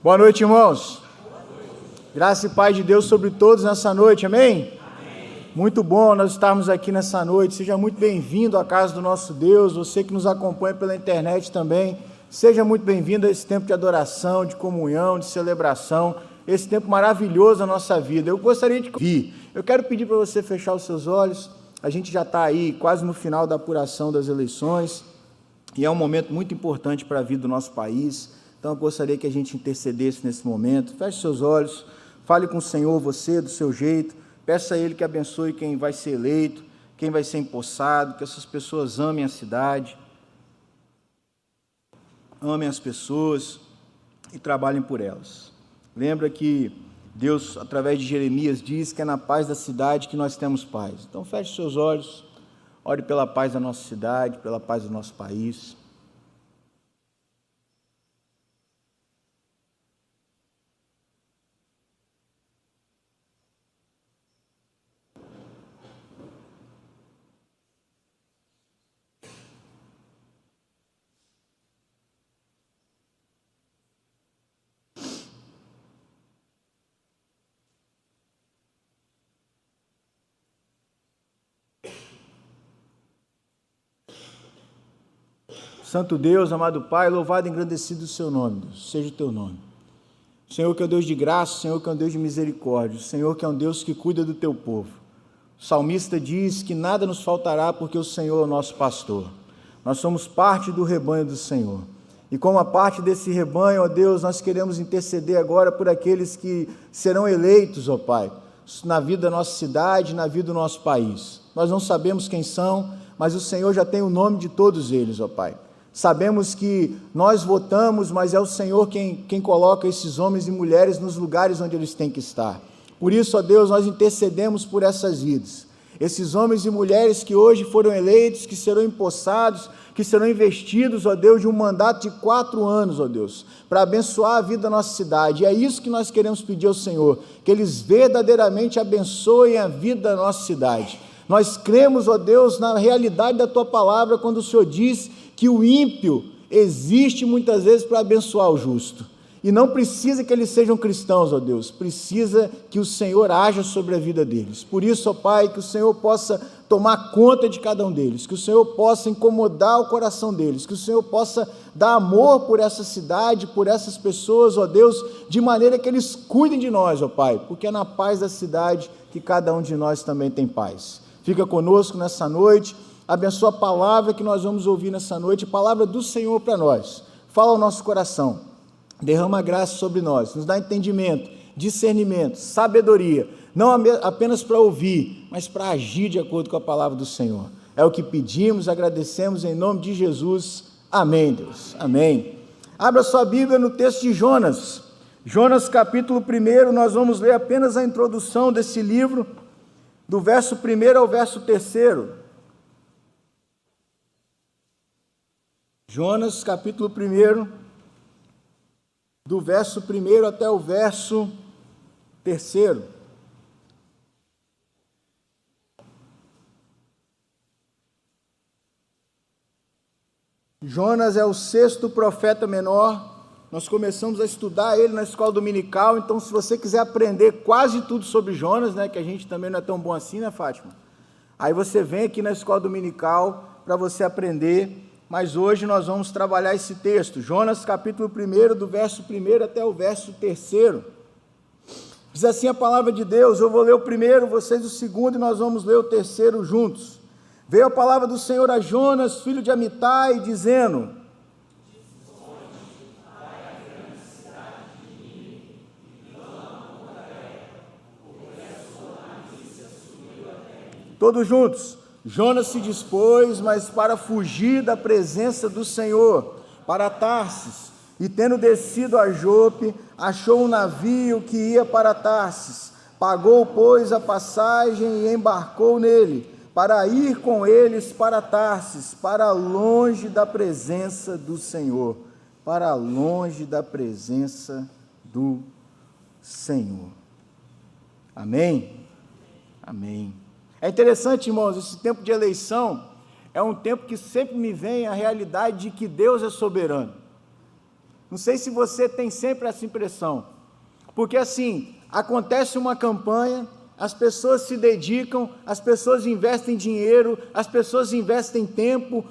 Boa noite, irmãos. Graça e paz de Deus sobre todos nessa noite, amém? Muito bom nós estarmos aqui nessa noite. Seja muito bem-vindo à casa do nosso Deus. Você que nos acompanha pela internet também, seja muito bem-vindo a esse tempo de adoração, de comunhão, de celebração, esse tempo maravilhoso da nossa vida. Eu gostaria de eu quero pedir para você fechar os seus olhos. A gente já está aí quase no final da apuração das eleições e é um momento muito importante para a vida do nosso país. Então eu gostaria que a gente intercedesse nesse momento. Feche seus olhos, fale com o Senhor, você, do seu jeito. Peça a Ele que abençoe quem vai ser eleito, quem vai ser empossado, que essas pessoas amem a cidade, amem as pessoas e trabalhem por elas. Lembra que Deus, através de Jeremias, diz que é na paz da cidade que nós temos paz. Então feche seus olhos, ore pela paz da nossa cidade, pela paz do nosso país. Santo Deus, amado Pai, louvado e engrandecido o seu nome, Deus, seja o teu nome. O Senhor que é um Deus de graça, o Senhor que é um Deus de misericórdia, o Senhor que é um Deus que cuida do teu povo. O salmista diz que nada nos faltará porque o Senhor é o nosso pastor. Nós somos parte do rebanho do Senhor. E como a parte desse rebanho, ó Deus, nós queremos interceder agora por aqueles que serão eleitos, ó Pai, na vida da nossa cidade, na vida do nosso país. Nós não sabemos quem são, mas o Senhor já tem o nome de todos eles, ó Pai. Sabemos que nós votamos, mas é o Senhor quem coloca esses homens e mulheres nos lugares onde eles têm que estar. Por isso, ó Deus, nós intercedemos por essas vidas. Esses homens e mulheres que hoje foram eleitos, que serão empossados, que serão investidos, ó Deus, de um mandato de 4 anos, ó Deus, para abençoar a vida da nossa cidade. E é isso que nós queremos pedir ao Senhor, que eles verdadeiramente abençoem a vida da nossa cidade. Nós cremos, ó Deus, na realidade da Tua palavra, quando o Senhor diz que o ímpio existe muitas vezes para abençoar o justo. E não precisa que eles sejam cristãos, ó Deus, precisa que o Senhor haja sobre a vida deles. Por isso, ó Pai, que o Senhor possa tomar conta de cada um deles, que o Senhor possa incomodar o coração deles, que o Senhor possa dar amor por essa cidade, por essas pessoas, ó Deus, de maneira que eles cuidem de nós, ó Pai, porque é na paz da cidade que cada um de nós também tem paz. Fica conosco nessa noite, abençoa a palavra que nós vamos ouvir nessa noite, a palavra do Senhor para nós. Fala ao nosso coração, derrama graça sobre nós, nos dá entendimento, discernimento, sabedoria, não apenas para ouvir, mas para agir de acordo com a palavra do Senhor. É o que pedimos, agradecemos em nome de Jesus. Amém, Deus. Amém. Abra sua Bíblia no texto de Jonas. Jonas capítulo 1, nós vamos ler apenas a introdução desse livro, do verso 1 ao verso 3. Jonas, capítulo 1, do verso 1 até o verso 3. Jonas é o 6º profeta menor. Nós começamos a estudar ele na escola dominical, então se você quiser aprender quase tudo sobre Jonas, né, que a gente também não é tão bom assim, né, Fátima? Aí você vem aqui na escola dominical para você aprender. Mas hoje nós vamos trabalhar esse texto, Jonas capítulo 1, do verso 1 até o verso 3. Diz assim a palavra de Deus, eu vou ler o primeiro, vocês o segundo, e nós vamos ler o terceiro juntos. Veio a palavra do Senhor a Jonas, filho de Amitai, dizendo: todos juntos. Jonas se dispôs, mas para fugir da presença do Senhor, para Tarsis, e tendo descido a Jope, achou um navio que ia para Tarsis, pagou, pois, a passagem e embarcou nele, para ir com eles para Tarsis, para longe da presença do Senhor, para longe da presença do Senhor. Amém? Amém. É interessante, irmãos, esse tempo de eleição é um tempo que sempre me vem a realidade de que Deus é soberano. Não sei se você tem sempre essa impressão, porque assim, acontece uma campanha, as pessoas se dedicam, as pessoas investem dinheiro, as pessoas investem tempo,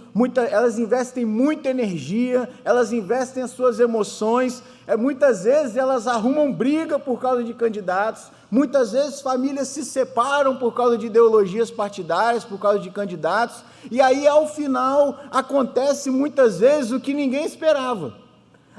elas investem muita energia, elas investem as suas emoções, muitas vezes elas arrumam briga por causa de candidatos, muitas vezes famílias se separam por causa de ideologias partidárias, por causa de candidatos, e aí ao final acontece muitas vezes o que ninguém esperava.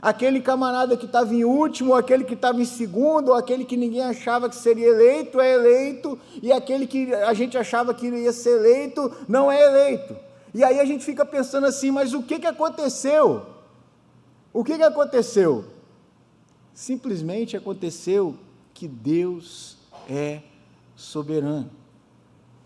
Aquele camarada que estava em último, ou aquele que estava em segundo, ou aquele que ninguém achava que seria eleito, é eleito, e aquele que a gente achava que ia ser eleito, não é eleito. E aí a gente fica pensando assim, mas o que aconteceu? O que aconteceu? Simplesmente aconteceu que Deus é soberano.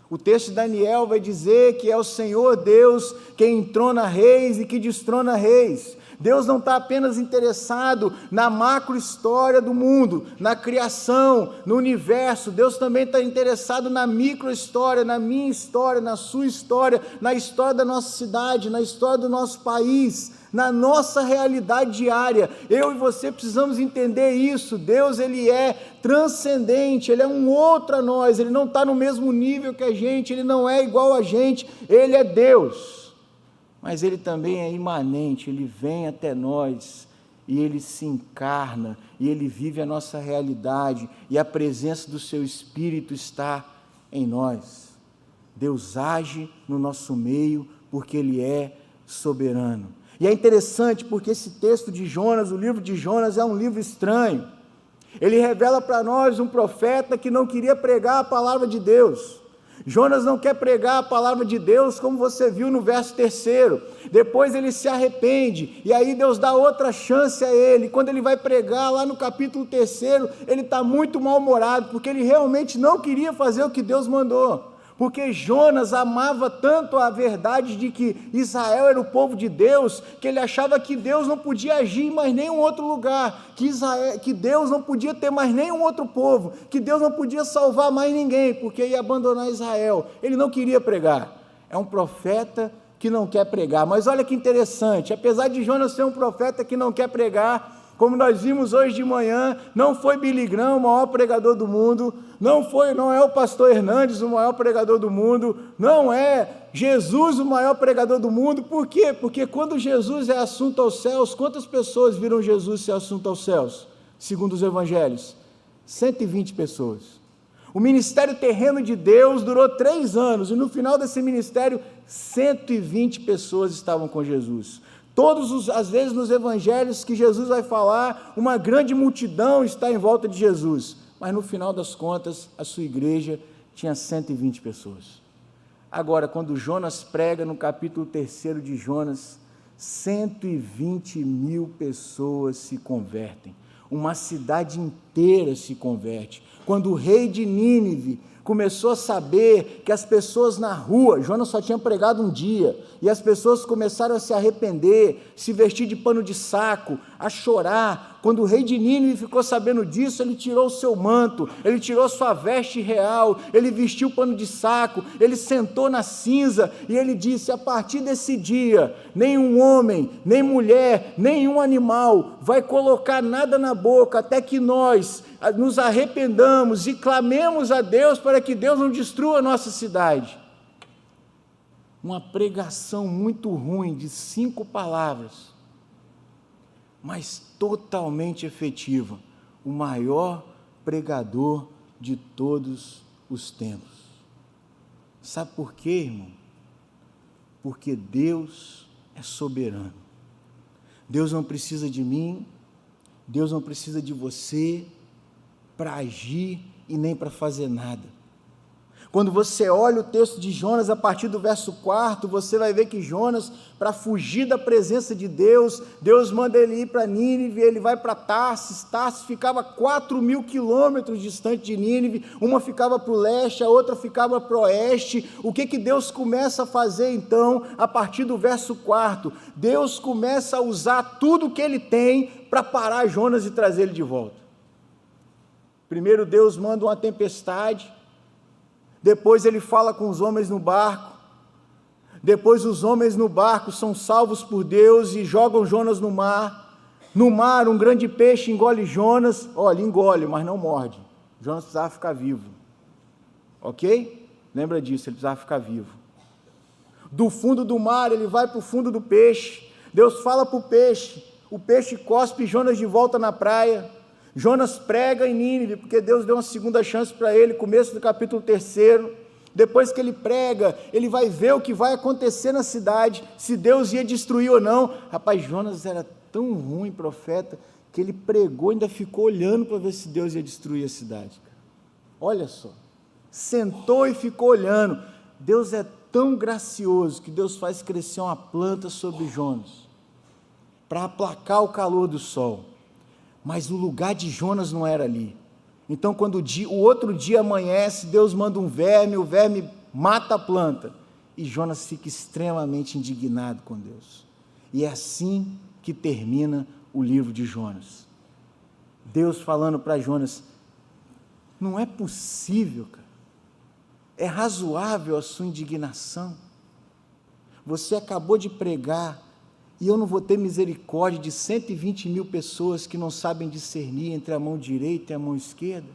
O texto de Daniel vai dizer que é o Senhor Deus quem entrona reis e que destrona reis. Deus não está apenas interessado na macro história do mundo, na criação, no universo. Deus também está interessado na micro história, na minha história, na sua história, na história da nossa cidade, na história do nosso país, na nossa realidade diária. Eu e você precisamos entender isso. Deus, Ele é transcendente, Ele é um outro a nós, Ele não está no mesmo nível que a gente, Ele não é igual a gente, Ele é Deus. Mas Ele também é imanente, Ele vem até nós, e Ele se encarna, e Ele vive a nossa realidade, e a presença do Seu Espírito está em nós. Deus age no nosso meio, porque Ele é soberano. E é interessante porque esse texto de Jonas, o livro de Jonas, é um livro estranho. Ele revela para nós um profeta que não queria pregar a palavra de Deus. Jonas não quer pregar a palavra de Deus, como você viu no verso 3, depois ele se arrepende, e aí Deus dá outra chance a ele. Quando ele vai pregar lá no capítulo 3, ele está muito mal-humorado, porque ele realmente não queria fazer o que Deus mandou, porque Jonas amava tanto a verdade de que Israel era o povo de Deus, que ele achava que Deus não podia agir em mais nenhum outro lugar, que Deus não podia ter mais nenhum outro povo, que Deus não podia salvar mais ninguém, porque ia abandonar Israel. Ele não queria pregar. É um profeta que não quer pregar. Mas olha que interessante, apesar de Jonas ser um profeta que não quer pregar, como nós vimos hoje de manhã, não foi Billy Graham o maior pregador do mundo, não é o pastor Hernandes o maior pregador do mundo, não é Jesus o maior pregador do mundo. Por quê? Porque quando Jesus é assunto aos céus, quantas pessoas viram Jesus ser assunto aos céus? Segundo os evangelhos, 120 pessoas. O ministério terreno de Deus durou 3 anos, e no final desse ministério, 120 pessoas estavam com Jesus. Às vezes nos evangelhos que Jesus vai falar, uma grande multidão está em volta de Jesus, mas no final das contas, a sua igreja tinha 120 pessoas. Agora, quando Jonas prega no capítulo 3 de Jonas, 120.000 pessoas se convertem, uma cidade inteira se converte. Quando o rei de Nínive começou a saber que as pessoas na rua, Jonas só tinha pregado um dia, e as pessoas começaram a se arrepender, se vestir de pano de saco, a chorar. Quando o rei de Nínive ficou sabendo disso, ele tirou o seu manto, ele tirou sua veste real, ele vestiu pano de saco, ele sentou na cinza, e ele disse: a partir desse dia, nenhum homem, nem mulher, nenhum animal vai colocar nada na boca, até que nós nos arrependamos e clamemos a Deus para que Deus não destrua a nossa cidade. Uma pregação muito ruim, de 5 palavras, mas totalmente efetiva. O maior pregador de todos os tempos. Sabe por quê, irmão? Porque Deus é soberano. Deus não precisa de mim, Deus não precisa de você para agir e nem para fazer nada. Quando você olha o texto de Jonas, a partir do verso 4, você vai ver que Jonas, para fugir da presença de Deus, Deus manda ele ir para Nínive, ele vai para Tarsis. Tarsis ficava 4.000 quilômetros distante de Nínive, uma ficava para o leste, a outra ficava para o oeste. O que Deus começa a fazer então, a partir do verso 4? Deus começa a usar tudo que ele tem para parar Jonas e trazer ele de volta. Primeiro Deus manda uma tempestade, depois ele fala com os homens no barco, depois os homens no barco são salvos por Deus e jogam Jonas no mar, No mar, um grande peixe engole Jonas. Olha, engole, mas não morde. Jonas precisava ficar vivo. Ok? Lembra disso, ele precisava ficar vivo. Do fundo do mar, ele vai para o fundo do peixe. Deus fala para o peixe cospe Jonas de volta na praia. Jonas prega em Nínive, porque Deus deu uma segunda chance para ele, começo do capítulo 3. Depois que ele prega, ele vai ver o que vai acontecer na cidade, se Deus ia destruir ou não. Rapaz, Jonas era tão ruim profeta, que ele pregou e ainda ficou olhando para ver se Deus ia destruir a cidade. Olha só, sentou e ficou olhando. Deus é tão gracioso, que Deus faz crescer uma planta sobre Jonas, para aplacar o calor do sol. Mas o lugar de Jonas não era ali. Então, quando o outro dia amanhece, Deus manda um verme, o verme mata a planta, e Jonas fica extremamente indignado com Deus. E é assim que termina o livro de Jonas. Deus falando para Jonas: não é possível, cara. É razoável a sua indignação. Você acabou de pregar, e eu não vou ter misericórdia de 120 mil pessoas que não sabem discernir entre a mão direita e a mão esquerda?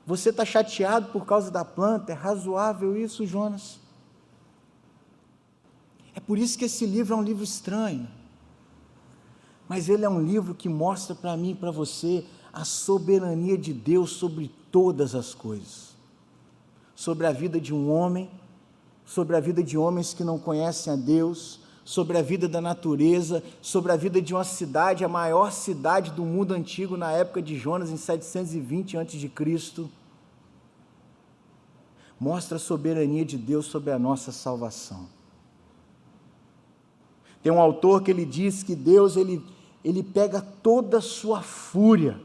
Você está chateado por causa da planta? É razoável isso, Jonas? É por isso que esse livro é um livro estranho, mas ele é um livro que mostra para mim e para você a soberania de Deus sobre todas as coisas, sobre a vida de um homem, sobre a vida de homens que não conhecem a Deus, sobre a vida da natureza, sobre a vida de uma cidade, a maior cidade do mundo antigo na época de Jonas, em 720 a.C. Mostra a soberania de Deus sobre a nossa salvação. Tem um autor que ele diz que Deus, ele pega toda a sua fúria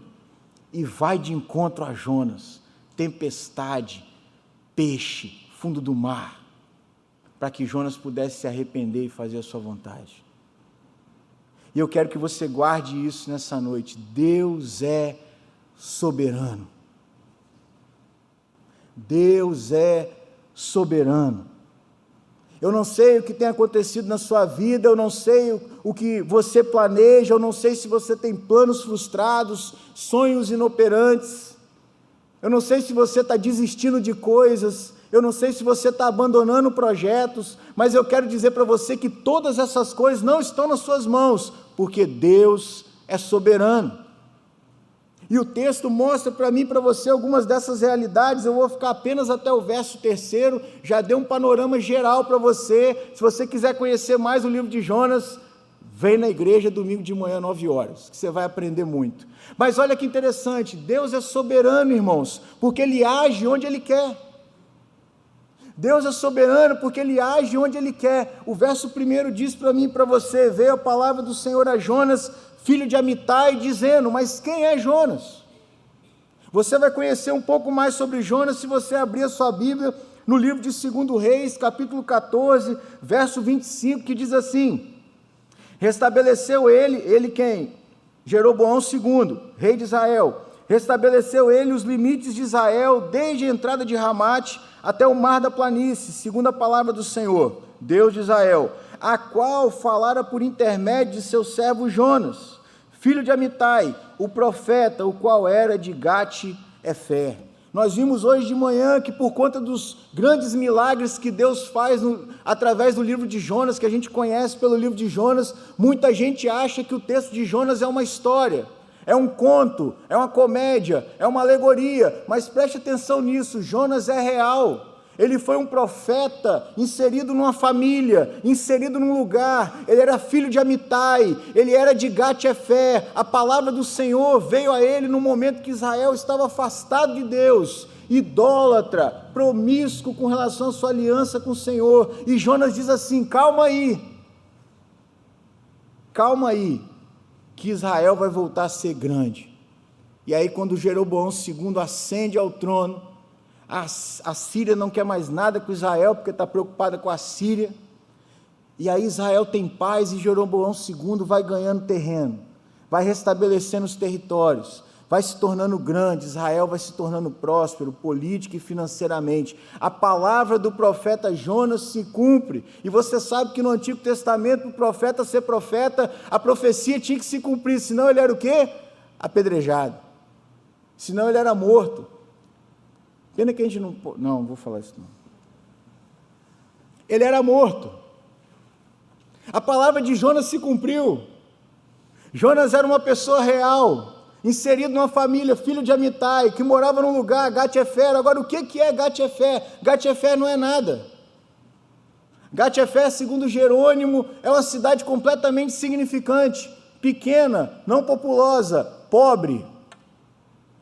e vai de encontro a Jonas, tempestade, peixe, fundo do mar, para que Jonas pudesse se arrepender e fazer a sua vontade. E eu quero que você guarde isso nessa noite. Deus é soberano. Deus é soberano. Eu não sei o que tem acontecido na sua vida, eu não sei o que você planeja, eu não sei se você tem planos frustrados, sonhos inoperantes, eu não sei se você está desistindo de coisas, eu não sei se você está abandonando projetos, mas eu quero dizer para você que todas essas coisas não estão nas suas mãos, porque Deus é soberano. E o texto mostra para mim e para você algumas dessas realidades. Eu vou ficar apenas até o verso 3, já dei um panorama geral para você. Se você quiser conhecer mais o livro de Jonas, vem na igreja domingo de manhã, 9 horas, que você vai aprender muito. Mas olha que interessante, Deus é soberano, irmãos, porque Ele age onde Ele quer. Deus é soberano porque Ele age onde Ele quer. O verso 1 diz para mim e para você: veio a palavra do Senhor a Jonas, filho de Amitai, dizendo. Mas quem é Jonas? Você vai conhecer um pouco mais sobre Jonas se você abrir a sua Bíblia no livro de 2 Reis, capítulo 14, verso 25, que diz assim: restabeleceu ele quem? Jeroboão II, rei de Israel. Restabeleceu ele os limites de Israel, desde a entrada de Ramate até o mar da planície, segundo a palavra do Senhor, Deus de Israel, a qual falara por intermédio de seu servo Jonas, filho de Amitai, o profeta, o qual era de Gate-Efer. Nós vimos hoje de manhã que por conta dos grandes milagres que Deus faz através do livro de Jonas, que a gente conhece pelo livro de Jonas, muita gente acha que o texto de Jonas é uma história, é um conto, é uma comédia, é uma alegoria, mas preste atenção nisso, Jonas é real. Ele foi um profeta inserido numa família, inserido num lugar. Ele era filho de Amitai, ele era de Gate-Efer. A palavra do Senhor veio a ele no momento que Israel estava afastado de Deus, idólatra, promíscuo com relação à sua aliança com o Senhor. E Jonas diz assim: calma aí, que Israel vai voltar a ser grande. E aí, quando Jeroboão II ascende ao trono, a Síria não quer mais nada com Israel, porque está preocupada com a Síria, e aí Israel tem paz, e Jeroboão II vai ganhando terreno, vai restabelecendo os territórios, vai se tornando grande, Israel vai se tornando próspero, política e financeiramente. A palavra do profeta Jonas se cumpre, e você sabe que no Antigo Testamento, para o profeta ser profeta, a profecia tinha que se cumprir, senão ele era o quê? Apedrejado, senão ele era morto. Pena que a gente não vou falar isso não. Ele era morto. A palavra de Jonas se cumpriu. Jonas era uma pessoa real, inserido numa família, filho de Amitai, que morava num lugar, Gat-Hefer. Agora, o que é Gat-Hefer? Gat-Hefer não é nada. Gat-Hefer, segundo Jerônimo, é uma cidade completamente insignificante, pequena, não populosa, pobre.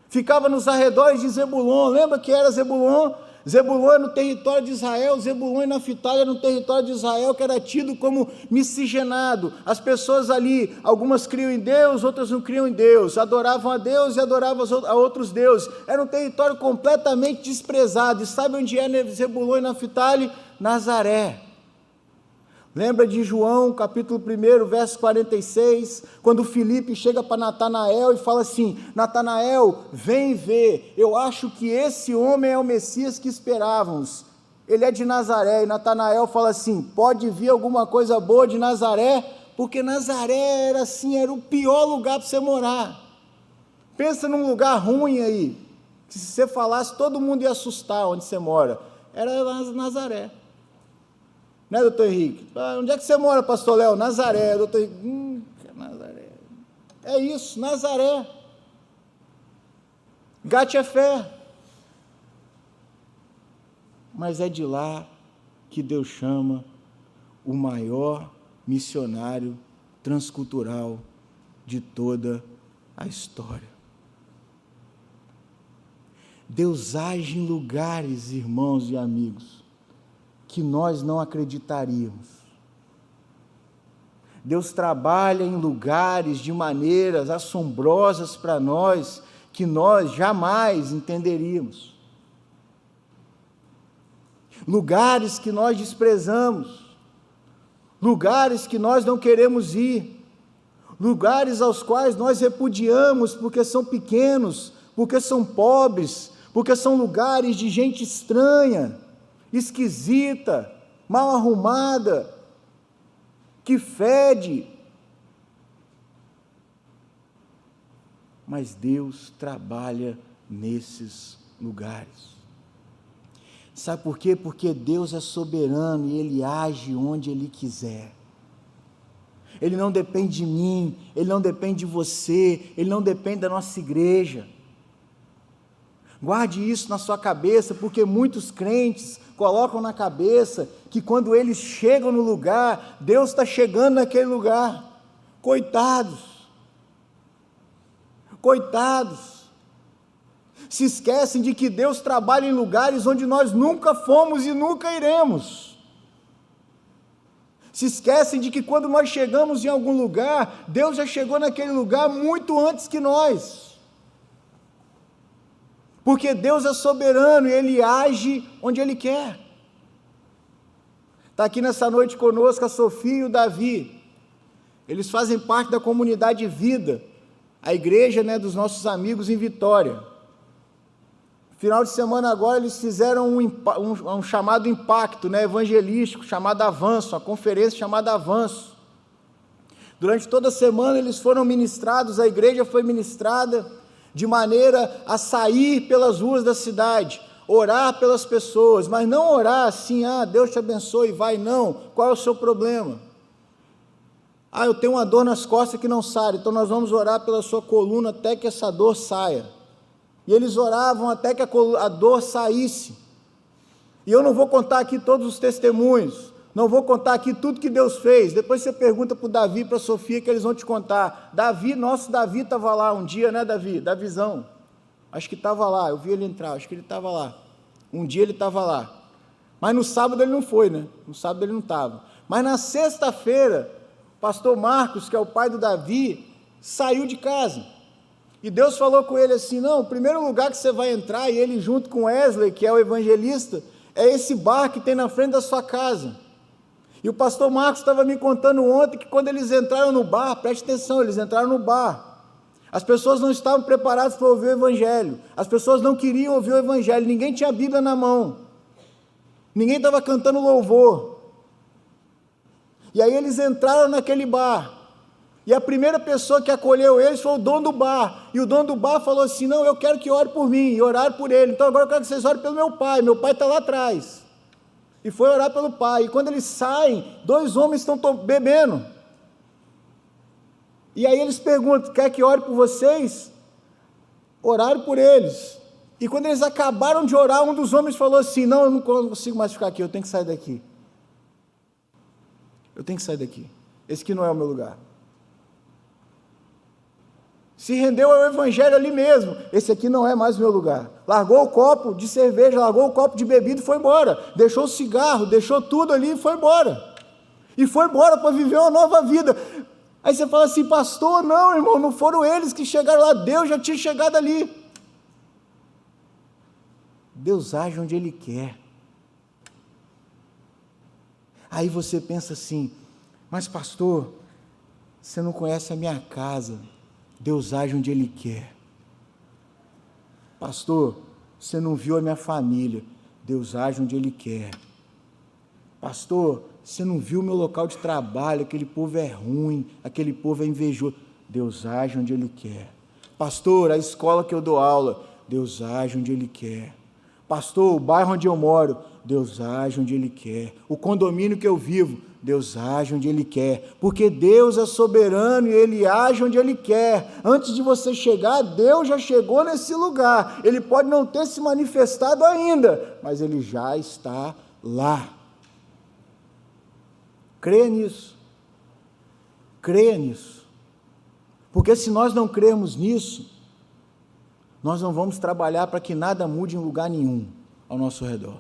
Ficava nos arredores de Zebulon. Lembra que era Zebulon? Zebulon é no território de Israel, Zebulon e Naftali é no território de Israel, que era tido como miscigenado. As pessoas ali, algumas criam em Deus, outras não criam em Deus, adoravam a Deus e adoravam a outros deuses. Era um território completamente desprezado. E sabe onde é Zebulon e Naftali? Nazaré. Lembra de João, capítulo 1, verso 46, quando Filipe chega para Natanael e fala assim: Natanael, vem ver, eu acho que esse homem é o Messias que esperávamos, ele é de Nazaré. E Natanael fala assim: pode vir alguma coisa boa de Nazaré? Porque Nazaré era assim, era o pior lugar para você morar. Pensa num lugar ruim aí, que se você falasse todo mundo ia assustar onde você mora. Era Nazaré. Né, doutor Henrique? Onde é que você mora, pastor Léo? Nazaré. Doutor Henrique, Nazaré. É isso, Nazaré. Gat-Hefer. Mas é de lá que Deus chama o maior missionário transcultural de toda a história. Deus age em lugares, irmãos e amigos, que nós não acreditaríamos. Deus trabalha em lugares de maneiras assombrosas para nós, que nós jamais entenderíamos. Lugares que nós desprezamos, lugares que nós não queremos ir, lugares aos quais nós repudiamos porque são pequenos, porque são pobres, porque são lugares de gente estranha, esquisita, mal arrumada, que fede. Mas Deus trabalha nesses lugares. Sabe por quê? Porque Deus é soberano e Ele age onde Ele quiser. Ele não depende de mim, Ele não depende de você, Ele não depende da nossa igreja. Guarde isso na sua cabeça, porque muitos crentes colocam na cabeça que quando eles chegam no lugar, Deus está chegando naquele lugar. Coitados, coitados, se esquecem de que Deus trabalha em lugares onde nós nunca fomos e nunca iremos. Se esquecem de que quando nós chegamos em algum lugar, Deus já chegou naquele lugar muito antes que nós. Porque Deus é soberano e Ele age onde Ele quer. Está aqui nessa noite conosco a Sofia e o Davi. Eles fazem parte da comunidade Vida, a igreja, dos nossos amigos em Vitória. Final de semana agora eles fizeram um chamado impacto, evangelístico, chamado Avanço, uma conferência chamada Avanço. Durante toda a semana eles foram ministrados, a igreja foi ministrada, de maneira a sair pelas ruas da cidade, orar pelas pessoas, mas não orar assim, Deus te abençoe e vai, não. Qual é o seu problema? Eu tenho uma dor nas costas que não sai, então nós vamos orar pela sua coluna até que essa dor saia. E eles oravam até que a dor saísse. E eu não vou contar aqui todos os testemunhos, não vou contar aqui tudo que Deus fez. Depois você pergunta para o Davi e para a Sofia que eles vão te contar. Nosso Davi estava lá um dia, Davi? Davizão, acho que estava lá, eu vi ele entrar, acho que ele estava lá. Um dia ele estava lá, mas no sábado ele não foi, no sábado ele não estava. Mas na sexta-feira, o pastor Marcos, que é o pai do Davi, saiu de casa. E Deus falou com ele assim: não, o primeiro lugar que você vai entrar, e ele junto com Wesley, que é o evangelista, é esse bar que tem na frente da sua casa. E o pastor Marcos estava me contando ontem que quando eles entraram no bar, preste atenção, eles entraram no bar, As pessoas não estavam preparadas para ouvir o Evangelho, as pessoas não queriam ouvir o Evangelho, ninguém tinha a Bíblia na mão, ninguém estava cantando louvor. E aí eles entraram naquele bar, e a primeira pessoa que acolheu eles foi o dono do bar, e o dono do bar falou assim: não, eu quero que ore por mim, e oraram por ele, então agora eu quero que vocês orem pelo meu pai está lá atrás, e foi orar pelo pai, e quando eles saem, 2 homens estão bebendo, e aí eles perguntam: quer que ore por vocês? Oraram por eles, e quando eles acabaram de orar, um dos homens falou assim: não, eu não consigo mais ficar aqui, eu tenho que sair daqui, esse aqui não é o meu lugar. Se rendeu ao Evangelho ali mesmo, esse aqui não é mais o meu lugar, largou o copo de cerveja, largou o copo de bebida e foi embora, deixou o cigarro, deixou tudo ali e foi embora para viver uma nova vida. Aí você fala assim: pastor, não irmão, não foram eles que chegaram lá, Deus já tinha chegado ali. Deus age onde Ele quer. Aí você pensa assim: mas pastor, você não conhece a minha casa. Deus age onde Ele quer. Pastor, você não viu a minha família. Deus age onde Ele quer. Pastor, você não viu o meu local de trabalho, aquele povo é ruim, aquele povo é invejoso. Deus age onde Ele quer. Pastor, a escola que eu dou aula, Deus age onde Ele quer. Pastor, o bairro onde eu moro, Deus age onde Ele quer. O condomínio que eu vivo, Deus age onde Ele quer, porque Deus é soberano e Ele age onde Ele quer. Antes de você chegar, Deus já chegou nesse lugar. Ele pode não ter se manifestado ainda, mas Ele já está lá. Creia nisso, porque se nós não crermos nisso, nós não vamos trabalhar para que nada mude em lugar nenhum ao nosso redor.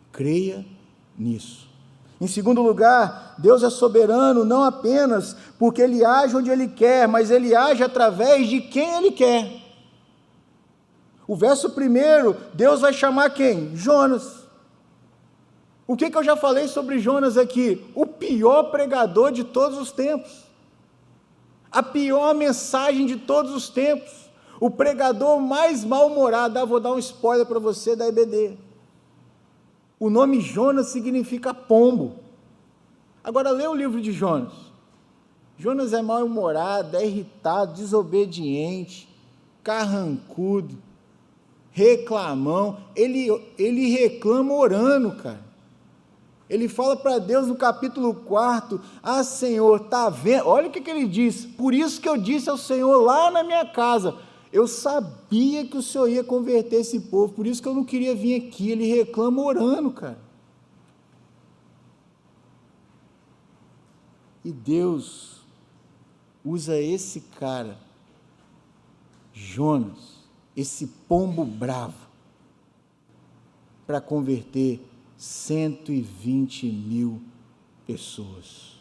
Creia nisso. Em segundo lugar, Deus é soberano não apenas porque Ele age onde Ele quer, mas Ele age através de quem Ele quer. O verso 1, Deus vai chamar quem? Jonas. O que eu já falei sobre Jonas aqui? O pior pregador de todos os tempos, a pior mensagem de todos os tempos, o pregador mais mal-humorado. Vou dar um spoiler para você da EBD. O nome Jonas significa pombo. Agora lê o livro de Jonas. Jonas é mal-humorado, é irritado, desobediente, carrancudo, reclamão. Ele reclama orando, cara. Ele fala para Deus no capítulo 4, Senhor, está vendo? Olha o que ele diz: por isso que eu disse ao Senhor lá na minha casa, eu sabia que o Senhor ia converter esse povo, por isso que eu não queria vir aqui. Ele reclama orando, cara. E Deus usa esse cara, Jonas, esse pombo bravo, para converter 120.000 pessoas.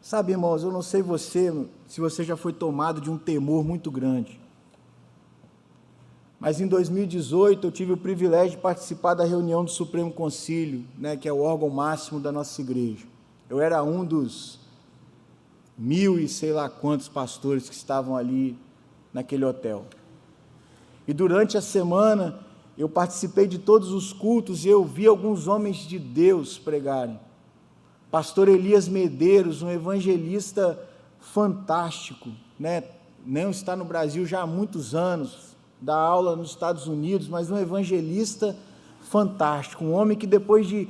Sabe, irmãos, eu não sei se você já foi tomado de um temor muito grande, mas em 2018 eu tive o privilégio de participar da reunião do Supremo Concílio, que é o órgão máximo da nossa igreja. Eu era um dos 1.000 e sei lá quantos pastores que estavam ali naquele hotel. E durante a semana eu participei de todos os cultos e eu vi alguns homens de Deus pregarem. Pastor Elias Medeiros, um evangelista fantástico, não está no Brasil já há muitos anos, dá aula nos Estados Unidos, mas um evangelista fantástico, um homem que depois de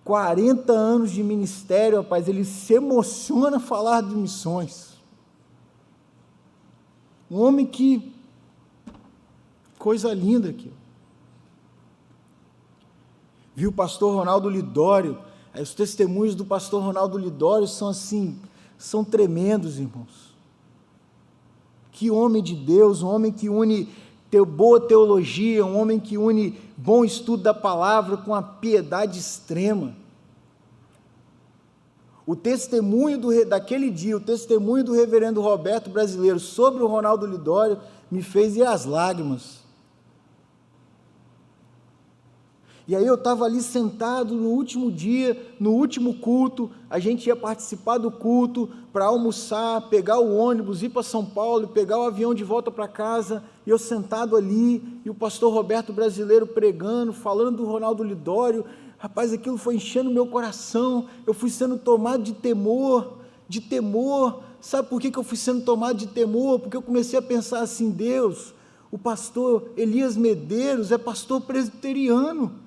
40 anos de ministério, rapaz, ele se emociona a falar de missões. Um homem que, coisa linda aqui. Viu o pastor Ronaldo Lidório, os testemunhos do pastor Ronaldo Lidório são tremendos, irmãos. Que homem de Deus, um homem que une boa teologia, um homem que une bom estudo da palavra com a piedade extrema. O testemunho daquele dia, o testemunho do reverendo Roberto Brasileiro sobre o Ronaldo Lidório me fez ir às lágrimas. E aí eu estava ali sentado no último dia, no último culto, a gente ia participar do culto para almoçar, pegar o ônibus, ir para São Paulo, pegar o avião de volta para casa, e eu sentado ali, e o pastor Roberto Brasileiro pregando, falando do Ronaldo Lidório. Rapaz, aquilo foi enchendo o meu coração, eu fui sendo tomado de temor, sabe por que eu fui sendo tomado de temor? Porque eu comecei a pensar assim: Deus, o pastor Elias Medeiros é pastor presbiteriano.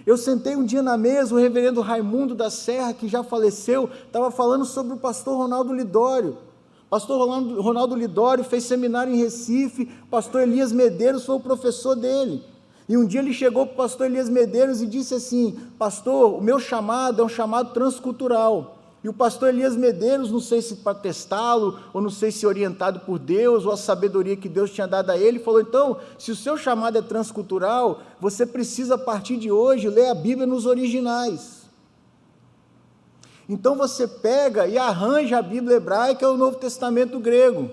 Eu sentei um dia na mesa, o reverendo Raimundo da Serra, que já faleceu, estava falando sobre o pastor Ronaldo Lidório. O pastor Ronaldo Lidório fez seminário em Recife, o pastor Elias Medeiros foi o professor dele. E um dia ele chegou para o pastor Elias Medeiros e disse assim: pastor, o meu chamado é um chamado transcultural. E o pastor Elias Medeiros, não sei se para testá-lo, ou não sei se orientado por Deus, ou a sabedoria que Deus tinha dado a ele, falou: então, se o seu chamado é transcultural, você precisa, a partir de hoje, ler a Bíblia nos originais. Então você pega e arranja a Bíblia hebraica ou o Novo Testamento grego.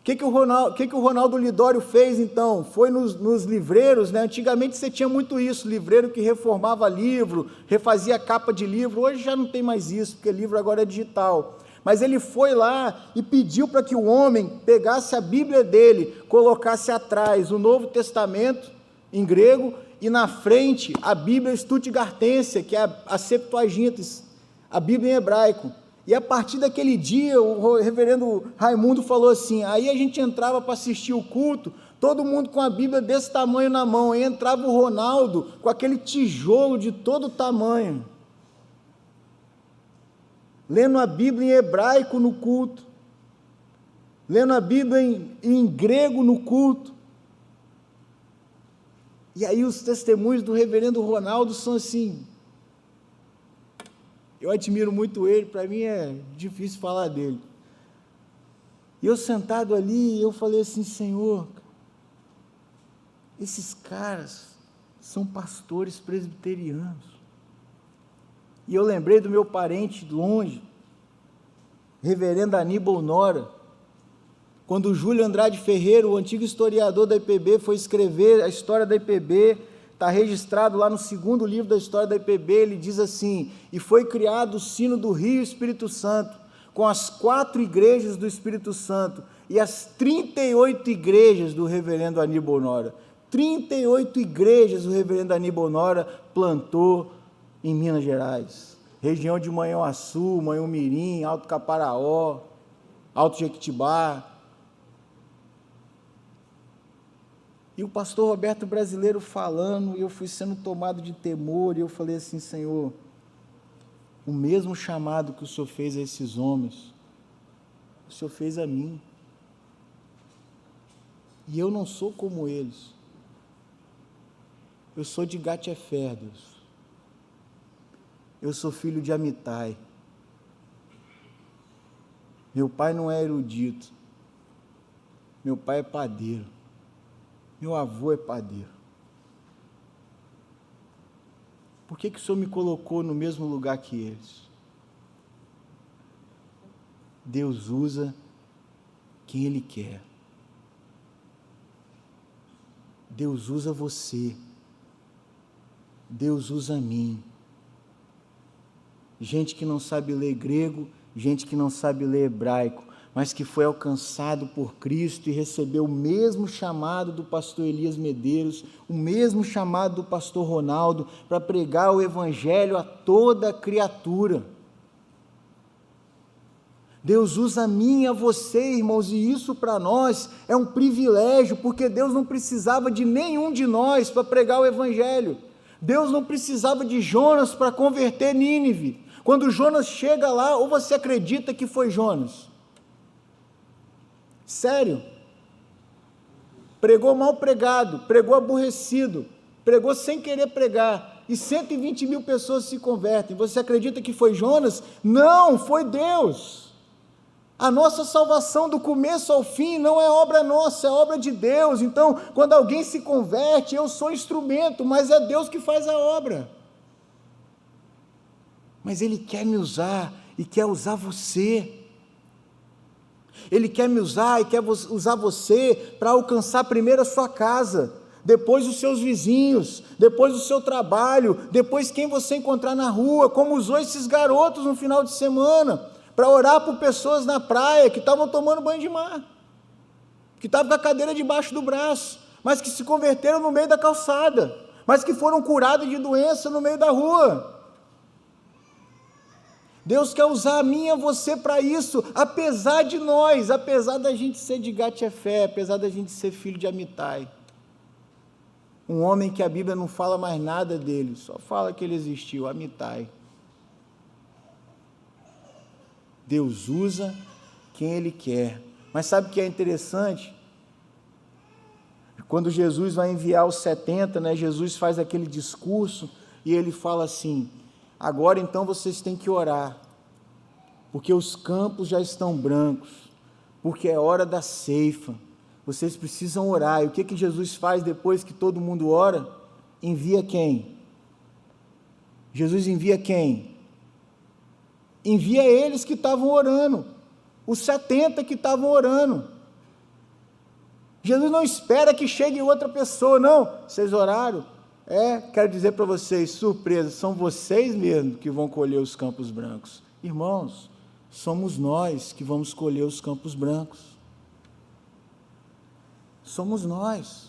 O que o Ronaldo Lidório fez então? Foi nos livreiros, né? Antigamente você tinha muito isso, livreiro que reformava livro, refazia capa de livro. Hoje já não tem mais isso, porque livro agora é digital. Mas ele foi lá e pediu para que o homem pegasse a Bíblia dele, colocasse atrás o Novo Testamento em grego e na frente a Bíblia Stuttgartense, que é a Septuaginta, a Bíblia em hebraico. E a partir daquele dia, o reverendo Raimundo falou assim, aí a gente entrava para assistir o culto, todo mundo com a Bíblia desse tamanho na mão, aí entrava o Ronaldo com aquele tijolo de todo tamanho, lendo a Bíblia em hebraico no culto, lendo a Bíblia em grego no culto. E aí os testemunhos do reverendo Ronaldo são assim, eu admiro muito ele, para mim é difícil falar dele. E eu sentado ali, eu falei assim, Senhor, esses caras são pastores presbiterianos. E eu lembrei do meu parente longe, reverendo Aníbal Nora, quando o Júlio Andrade Ferreira, o antigo historiador da IPB, foi escrever a história da IPB, está registrado lá no segundo livro da história da IPB, ele diz assim, e foi criado o sino do Rio Espírito Santo, com as 4 igrejas do Espírito Santo, e as 38 igrejas do reverendo Aníbal Nora. 38 igrejas o reverendo Aníbal Nora plantou em Minas Gerais, região de Manhuaçu, Manhumirim, Alto Caparaó, Alto Jequitibá. E o pastor Roberto Brasileiro falando, e eu fui sendo tomado de temor, e eu falei assim, Senhor, o mesmo chamado que o Senhor fez a esses homens, o Senhor fez a mim. E eu não sou como eles. Eu sou de Gat-Hefer, Deus. Eu sou filho de Amitai. Meu pai não é erudito. Meu pai é padeiro. Meu avô é padeiro. Por que o Senhor me colocou no mesmo lugar que eles? Deus usa quem Ele quer. Deus usa você. Deus usa mim. Gente que não sabe ler grego, gente que não sabe ler hebraico, mas que foi alcançado por Cristo e recebeu o mesmo chamado do pastor Elias Medeiros, o mesmo chamado do pastor Ronaldo, para pregar o evangelho a toda criatura. Deus usa a mim e a você, irmãos, e isso para nós é um privilégio, porque Deus não precisava de nenhum de nós para pregar o evangelho. Deus não precisava de Jonas para converter Nínive. Quando Jonas chega lá, ou você acredita que foi Jonas? Sério, pregou mal pregado, pregou aborrecido, pregou sem querer pregar, e 120 mil pessoas se convertem. Você acredita que foi Jonas? Não, foi Deus. A nossa salvação do começo ao fim não é obra nossa, é obra de Deus. Então, quando alguém se converte, eu sou instrumento, mas é Deus que faz a obra. Mas Ele quer me usar e quer usar você. Ele quer me usar e quer usar você para alcançar primeiro a sua casa. depois os seus vizinhos, depois o seu trabalho, depois quem você encontrar na rua, como usou esses garotos no final de semana, para orar por pessoas na praia que estavam tomando banho de mar, que estavam com a cadeira debaixo do braço, mas que se converteram no meio da calçada, mas que foram curados de doença no meio da rua. Deus quer usar a mim e a você para isso, apesar de nós, apesar da gente ser de Gat-Efé, apesar da gente ser filho de Amitai. Um homem que a Bíblia não fala mais nada dele, só fala que ele existiu, Amitai. Deus usa quem Ele quer. Mas sabe o que é interessante? Quando Jesus vai enviar os 70, né, Jesus faz aquele discurso e ele fala assim: agora então vocês têm que orar, porque os campos já estão brancos, porque é hora da ceifa. Vocês precisam orar. E o que Jesus faz depois que todo mundo ora? Envia quem? Jesus envia quem? Envia eles que estavam orando, os 70 que estavam orando. Jesus não espera que chegue outra pessoa, não. Vocês oraram? Quero dizer para vocês, surpresa, são vocês mesmos que vão colher os campos brancos. Irmãos, somos nós que vamos colher os campos brancos. Somos nós,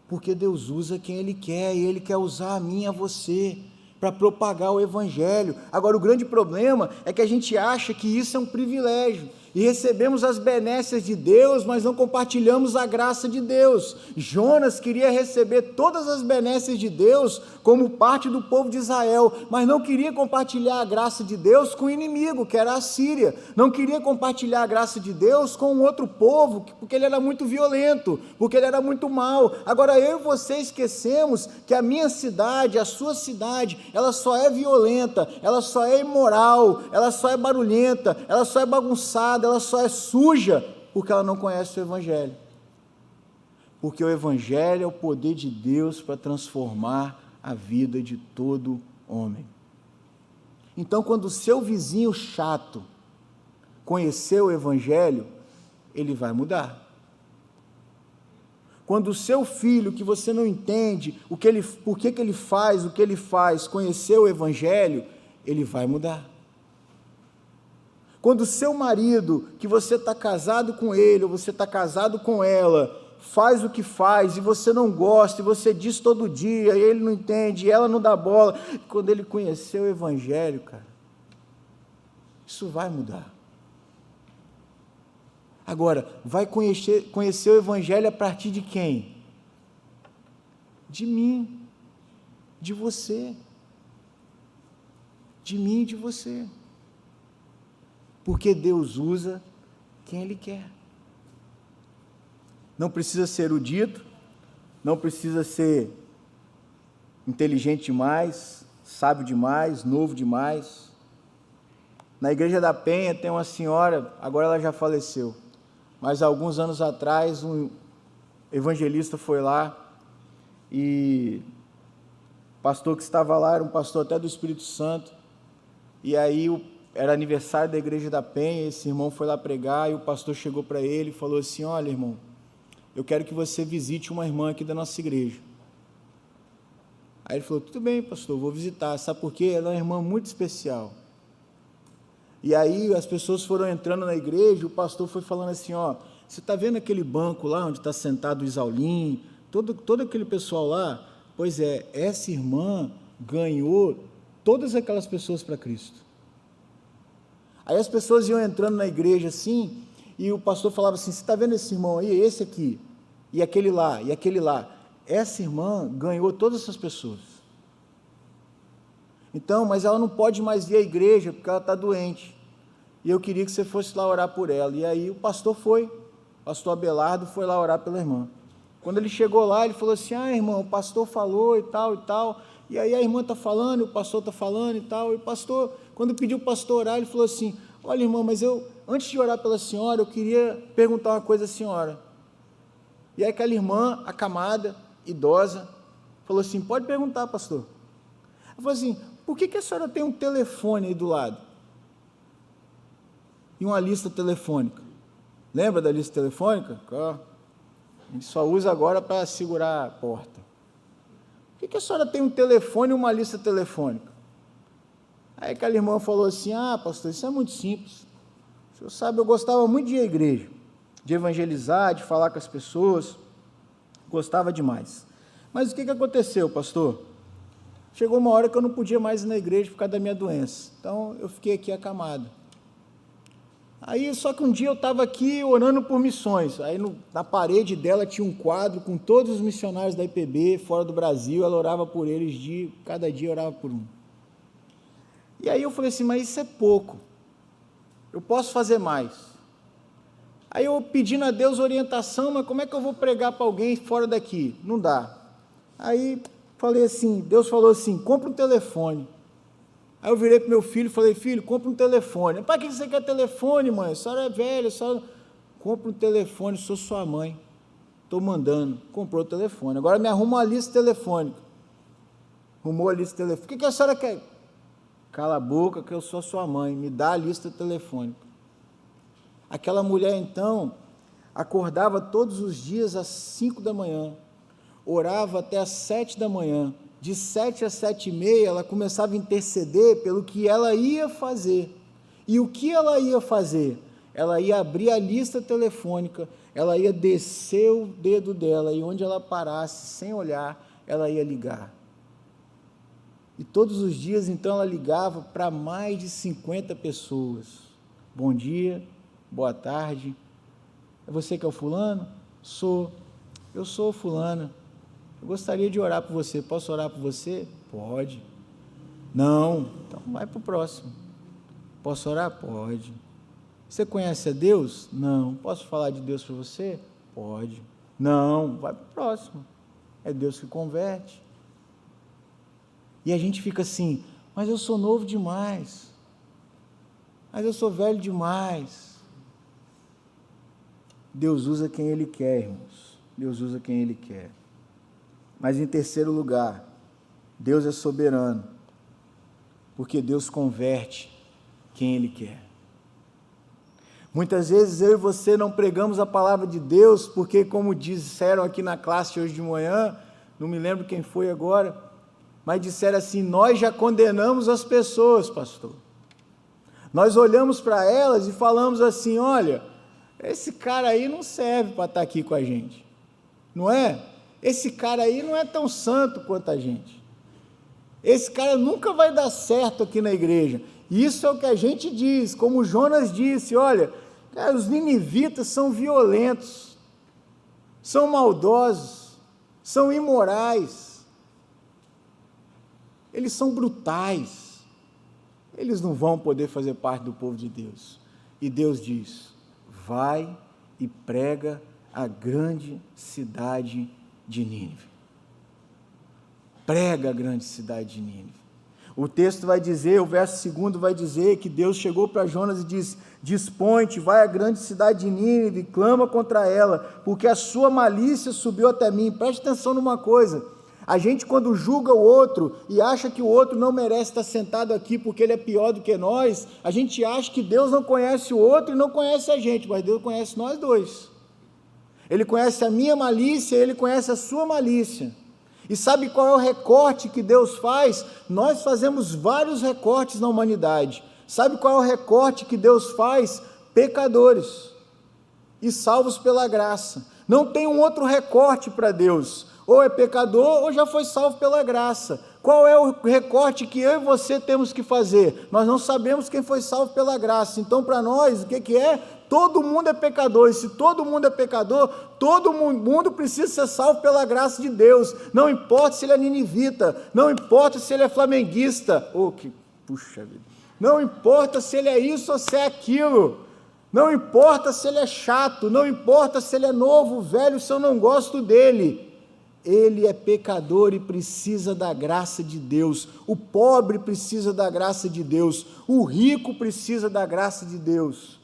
porque Deus usa quem Ele quer, e Ele quer usar a mim e a você, para propagar o Evangelho. Agora, o grande problema é que a gente acha que isso é um privilégio, e recebemos as benécias de Deus, mas não compartilhamos a graça de Deus. Jonas queria receber todas as benécias de Deus como parte do povo de Israel, mas não queria compartilhar a graça de Deus com o inimigo, que era a Síria. Não queria compartilhar a graça de Deus com um outro povo, porque ele era muito violento, porque ele era muito mau. Agora, eu e você esquecemos que a minha cidade, a sua cidade, ela só é violenta, ela só é imoral, ela só é barulhenta, ela só é bagunçada, ela só é suja, porque ela não conhece o Evangelho. Porque o Evangelho é o poder de Deus para transformar a vida de todo homem. Então, quando o seu vizinho chato conhecer o Evangelho, ele vai mudar. Quando o seu filho, que você não entende por que ele faz o que ele faz, conhecer o Evangelho, ele vai mudar. Quando o seu marido, que você está casado com ele, ou você está casado com ela, faz o que faz, e você não gosta, e você diz todo dia, e ele não entende, e ela não dá bola, quando ele conhecer o Evangelho, cara, isso vai mudar. Agora, vai conhecer o Evangelho a partir de quem? De mim, de você, de mim e de você. Porque Deus usa quem Ele quer. Não precisa ser erudito, não precisa ser inteligente demais, sábio demais, novo demais. Na Igreja da Penha tem uma senhora, agora ela já faleceu, mas alguns anos atrás um evangelista foi lá e o pastor que estava lá era um pastor até do Espírito Santo, e aí era aniversário da Igreja da Penha, esse irmão foi lá pregar, e o pastor chegou para ele e falou assim: olha, irmão, eu quero que você visite uma irmã aqui da nossa igreja. Aí ele falou: tudo bem, pastor, vou visitar. Sabe por quê? Ela é uma irmã muito especial. E aí as pessoas foram entrando na igreja, o pastor foi falando assim: ó, você está vendo aquele banco lá onde está sentado o Isaulim, todo aquele pessoal lá? Pois é, essa irmã ganhou todas aquelas pessoas para Cristo. Aí as pessoas iam entrando na igreja assim, e o pastor falava assim: você está vendo esse irmão aí, esse aqui, e aquele lá, e aquele lá? Essa irmã ganhou todas essas pessoas. Então, mas ela não pode mais vir à igreja, porque ela está doente, e eu queria que você fosse lá orar por ela. E aí o pastor Abelardo foi lá orar pela irmã. Quando ele chegou lá, ele falou assim: ah, irmão, o pastor falou e tal, e aí a irmã está falando, o pastor está falando e tal, e o pastor, quando pediu o pastor orar, ele falou assim: olha, irmão, mas antes de orar pela senhora, eu queria perguntar uma coisa à senhora. E aí aquela irmã, acamada, idosa, falou assim: pode perguntar, pastor. Ela falou assim: por que a senhora tem um telefone aí do lado? E uma lista telefônica. Lembra da lista telefônica? A gente só usa agora para segurar a porta. Por que a senhora tem um telefone e uma lista telefônica? Aí aquela irmã falou assim, pastor, isso é muito simples. O senhor sabe, eu gostava muito de ir à igreja, de evangelizar, de falar com as pessoas, gostava demais. Mas o que aconteceu, pastor? Chegou uma hora que eu não podia mais ir na igreja por causa da minha doença, então eu fiquei aqui acamado. Aí, só que um dia eu estava aqui orando por missões, aí na parede dela tinha um quadro com todos os missionários da IPB, fora do Brasil, ela orava por eles, cada dia orava por um. E aí eu falei assim, mas isso é pouco, eu posso fazer mais. Aí eu pedindo a Deus orientação, mas como é que eu vou pregar para alguém fora daqui? Não dá. Aí falei assim, Deus falou assim, compra um telefone. Aí eu virei para o meu filho e falei, filho, compra um telefone. Para que você quer telefone, mãe? A senhora é velha, a senhora... Compra um telefone, sou sua mãe. Estou mandando. Comprou o telefone. Agora me arruma uma lista telefônica. Arrumou a lista telefônica. O que a senhora quer? Cala a boca que eu sou sua mãe, me dá a lista telefônica. Aquela mulher, então, acordava todos os dias às 5 da manhã, orava até às 7 da manhã, de 7 às 7h30, ela começava a interceder pelo que ela ia fazer. E o que ela ia fazer? Ela ia abrir a lista telefônica, ela ia descer o dedo dela, e onde ela parasse, sem olhar, ela ia ligar. E todos os dias, então, ela ligava para mais de 50 pessoas. Bom dia, boa tarde. É você que é o fulano? Sou. Eu sou o fulano. Eu gostaria de orar por você. Posso orar por você? Pode. Não. Então vai para o próximo. Posso orar? Pode. Você conhece a Deus? Não. Posso falar de Deus para você? Pode. Não. Vai para o próximo. É Deus que converte. E a gente fica assim, mas eu sou novo demais, mas eu sou velho demais. Deus usa quem Ele quer, irmãos, Deus usa quem Ele quer. Mas em terceiro lugar, Deus é soberano, porque Deus converte quem Ele quer. Muitas vezes eu e você não pregamos a palavra de Deus, porque como disseram aqui na classe hoje de manhã, não me lembro quem foi agora, mas disseram assim, nós já condenamos as pessoas, pastor. Nós olhamos para elas e falamos assim, olha, esse cara aí não serve para estar aqui com a gente, não é? Esse cara aí não é tão santo quanto a gente. Esse cara nunca vai dar certo aqui na igreja. Isso é o que a gente diz, como Jonas disse, olha, cara, os ninivitas são violentos, são maldosos, são imorais, eles são brutais, eles não vão poder fazer parte do povo de Deus. E Deus diz, vai e prega a grande cidade de Nínive. Prega a grande cidade de Nínive. O texto vai dizer, o verso 2 vai dizer que Deus chegou para Jonas e disse, dispõe-te, vai à grande cidade de Nínive, clama contra ela, porque a sua malícia subiu até mim. Preste atenção numa coisa, a gente quando julga o outro e acha que o outro não merece estar sentado aqui porque ele é pior do que nós, a gente acha que Deus não conhece o outro e não conhece a gente, mas Deus conhece nós dois. Ele conhece a minha malícia, Ele conhece a sua malícia. E sabe qual é o recorte que Deus faz? Nós fazemos vários recortes na humanidade. Sabe qual é o recorte que Deus faz? Pecadores e salvos pela graça. Não tem um outro recorte para Deus. Ou é pecador ou já foi salvo pela graça. Qual é o recorte que eu e você temos que fazer? Nós não sabemos quem foi salvo pela graça. Então, para nós, o que é? Todo mundo é pecador, e se todo mundo é pecador, todo mundo precisa ser salvo pela graça de Deus, não importa se ele é ninivita, não importa se ele é flamenguista, puxa vida, não importa se ele é isso ou se é aquilo, não importa se ele é chato, não importa se ele é novo, velho, se eu não gosto dele, ele é pecador e precisa da graça de Deus, o pobre precisa da graça de Deus, o rico precisa da graça de Deus,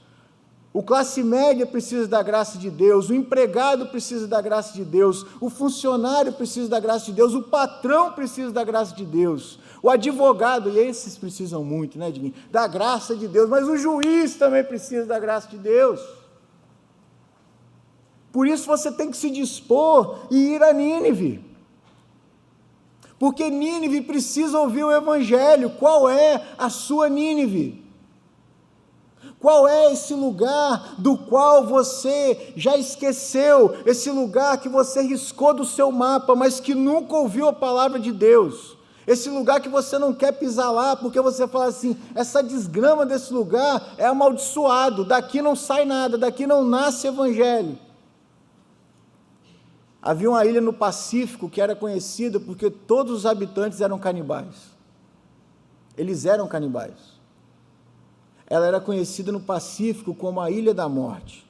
o classe média precisa da graça de Deus, o empregado precisa da graça de Deus, o funcionário precisa da graça de Deus, o patrão precisa da graça de Deus, o advogado, e esses precisam muito, né, Diguinho? Da graça de Deus, mas o juiz também precisa da graça de Deus. Por isso você tem que se dispor e ir a Nínive. Porque Nínive precisa ouvir o Evangelho. Qual é a sua Nínive? Qual é esse lugar do qual você já esqueceu? Esse lugar que você riscou do seu mapa, mas que nunca ouviu a palavra de Deus? Esse lugar que você não quer pisar lá, porque você fala assim, essa desgrama desse lugar é amaldiçoado, daqui não sai nada, daqui não nasce Evangelho. Havia uma ilha no Pacífico que era conhecida porque todos os habitantes eram canibais. Eles eram canibais. Ela era conhecida no Pacífico como a Ilha da Morte.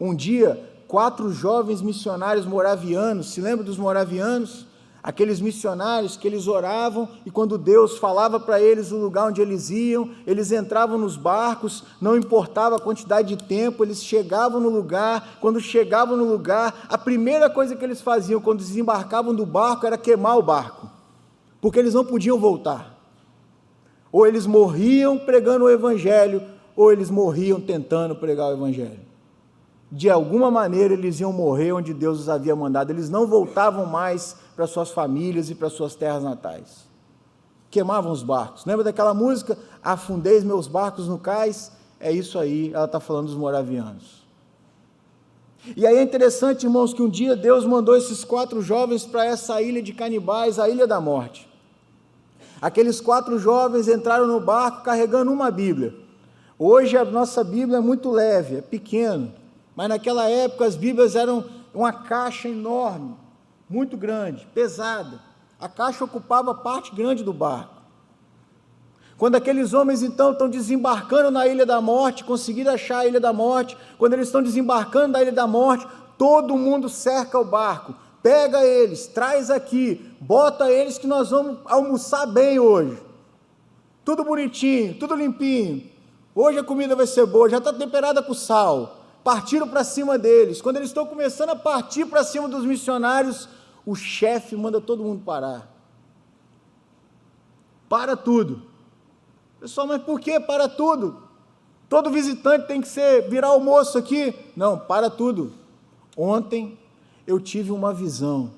Um dia, 4 jovens missionários moravianos, se lembra dos moravianos? Aqueles missionários que eles oravam e quando Deus falava para eles o lugar onde eles iam, eles entravam nos barcos, não importava a quantidade de tempo, eles chegavam no lugar. Quando chegavam no lugar, a primeira coisa que eles faziam quando desembarcavam do barco era queimar o barco, porque eles não podiam voltar. Ou eles morriam pregando o Evangelho, ou eles morriam tentando pregar o Evangelho. De alguma maneira eles iam morrer onde Deus os havia mandado, eles não voltavam mais para suas famílias e para suas terras natais. Queimavam os barcos. Lembra daquela música? Afundei meus barcos no cais? É isso aí, ela está falando dos moravianos. E aí é interessante, irmãos, que um dia Deus mandou esses 4 jovens para essa ilha de canibais, a Ilha da Morte. Aqueles 4 jovens entraram no barco carregando uma Bíblia. Hoje a nossa Bíblia é muito leve, é pequena, mas naquela época as Bíblias eram uma caixa enorme, muito grande, pesada. A caixa ocupava parte grande do barco. Quando aqueles homens então estão desembarcando na Ilha da Morte, conseguiram achar a Ilha da Morte, quando eles estão desembarcando da Ilha da Morte, todo mundo cerca o barco. Pega eles, traz aqui, bota eles que nós vamos almoçar bem hoje. Tudo bonitinho, tudo limpinho. Hoje a comida vai ser boa, já está temperada com sal. Partiram para cima deles. Quando eles estão começando a partir para cima dos missionários, o chefe manda todo mundo parar. Para tudo. Pessoal, mas por que para tudo? Todo visitante tem que virar almoço aqui? Não, para tudo. Ontem eu tive uma visão,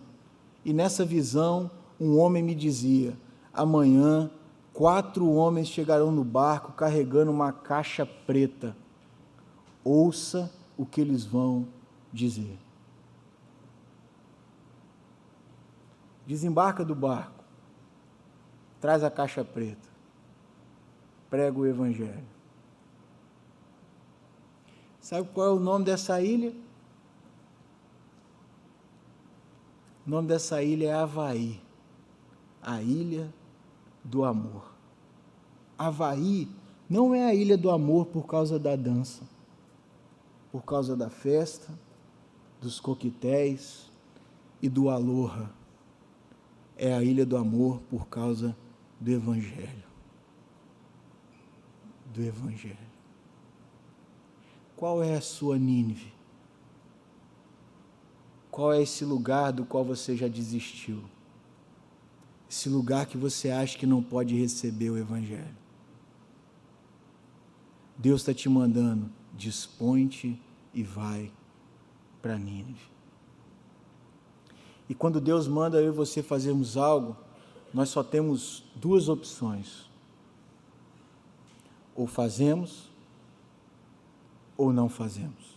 e nessa visão um homem me dizia, amanhã 4 homens chegarão no barco carregando uma caixa preta, ouça o que eles vão dizer. Desembarca do barco, traz a caixa preta, prega o Evangelho. Sabe qual é o nome dessa ilha? O nome dessa ilha é Havaí, a ilha do amor. Havaí não é a ilha do amor por causa da dança, por causa da festa, dos coquetéis e do aloha. É a ilha do amor por causa do Evangelho. Do Evangelho. Qual é a sua Nínive? Qual é esse lugar do qual você já desistiu? Esse lugar que você acha que não pode receber o Evangelho. Deus está te mandando, dispõe-te e vai para Nínive. E quando Deus manda eu e você fazermos algo, nós só temos 2 opções. Ou fazemos, ou não fazemos.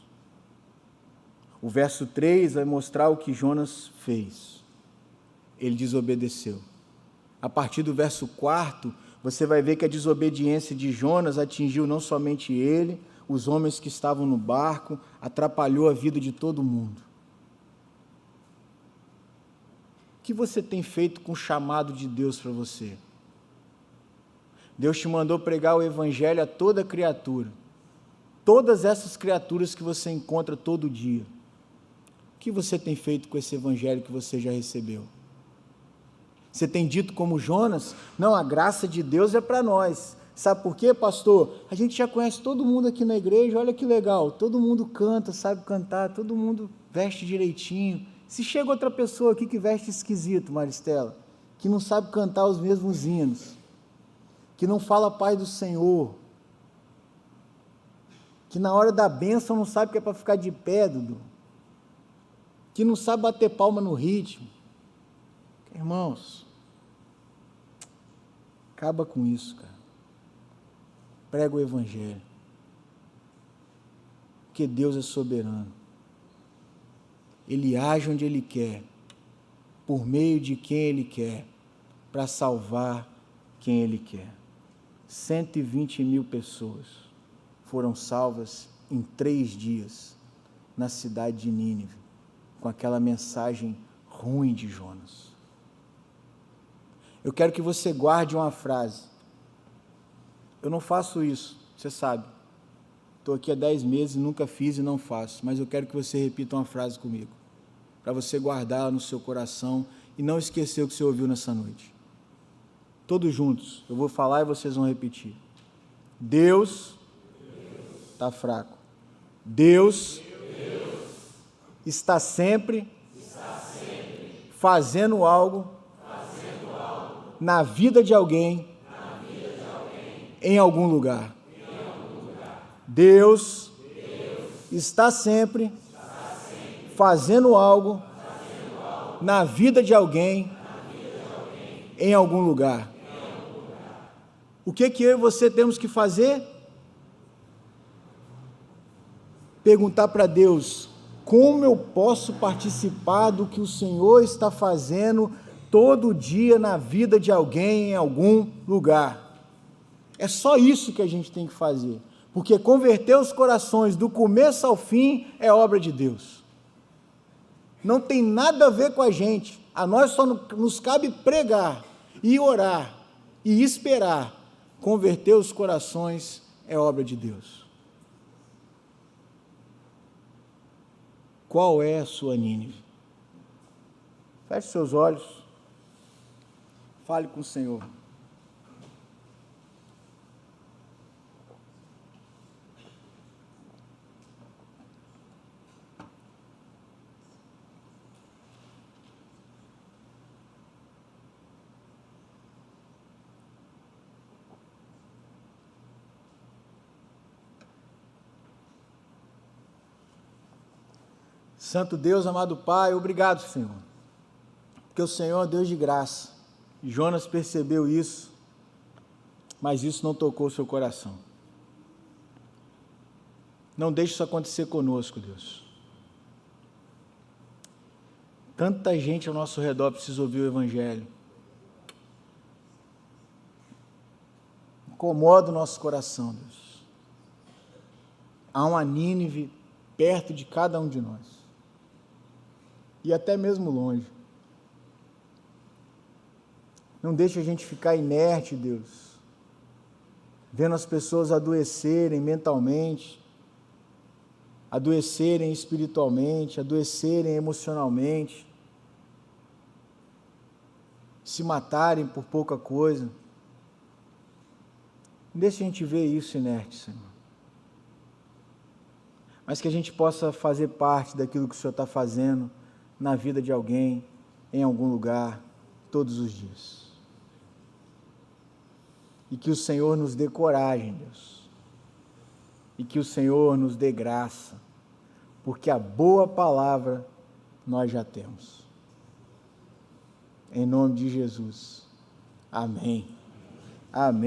O verso 3 vai mostrar o que Jonas fez. Ele desobedeceu. A partir do verso 4, você vai ver que a desobediência de Jonas atingiu não somente ele, os homens que estavam no barco, atrapalhou a vida de todo mundo. O que você tem feito com o chamado de Deus para você? Deus te mandou pregar o Evangelho a toda criatura. Todas essas criaturas que você encontra todo dia. O que você tem feito com esse Evangelho que você já recebeu? Você tem dito como Jonas? Não, a graça de Deus é para nós. Sabe por quê, pastor? A gente já conhece todo mundo aqui na igreja, olha que legal. Todo mundo canta, sabe cantar, todo mundo veste direitinho. Se chega outra pessoa aqui que veste esquisito, Maristela, que não sabe cantar os mesmos hinos, que não fala Pai do Senhor, que na hora da bênção não sabe que é para ficar de pé, Dudu, que não sabe bater palma no ritmo. Irmãos, acaba com isso, cara. Prega o Evangelho, porque Deus é soberano. Ele age onde Ele quer, por meio de quem Ele quer, para salvar quem Ele quer. 120 mil pessoas foram salvas em 3 dias na cidade de Nínive, com aquela mensagem ruim de Jonas. Eu quero que você guarde uma frase. Eu não faço isso, você sabe. Estou aqui há 10 meses, nunca fiz e não faço, mas eu quero que você repita uma frase comigo, para você guardar no seu coração e não esquecer o que você ouviu nessa noite. Todos juntos, eu vou falar e vocês vão repetir. Deus está fraco. Deus está sempre fazendo algo na vida de alguém, em algum lugar. Deus está sempre fazendo algo na vida de alguém, em algum lugar. O que eu e você temos que fazer? Perguntar para Deus: como eu posso participar do que o Senhor está fazendo todo dia na vida de alguém, em algum lugar? É só isso que a gente tem que fazer, porque converter os corações do começo ao fim é obra de Deus. Não tem nada a ver com a gente, a nós só nos cabe pregar e orar e esperar. Converter os corações é obra de Deus. Qual é a sua Nínive? Feche seus olhos, fale com o Senhor. Santo Deus, amado Pai, obrigado, Senhor, porque o Senhor é Deus de graça. Jonas percebeu isso, mas isso não tocou o seu coração. Não deixe isso acontecer conosco, Deus. Tanta gente ao nosso redor precisa ouvir o Evangelho. Incomoda o nosso coração, Deus. Há uma Nínive perto de cada um de nós. E até mesmo longe. Não deixe a gente ficar inerte, Deus, vendo as pessoas adoecerem mentalmente, adoecerem espiritualmente, adoecerem emocionalmente, se matarem por pouca coisa. Não deixe a gente ver isso inerte, Senhor. Mas que a gente possa fazer parte daquilo que o Senhor está fazendo na vida de alguém, em algum lugar, todos os dias. E que o Senhor nos dê coragem, Deus. E que o Senhor nos dê graça, porque a boa palavra nós já temos. Em nome de Jesus. Amém. Amém.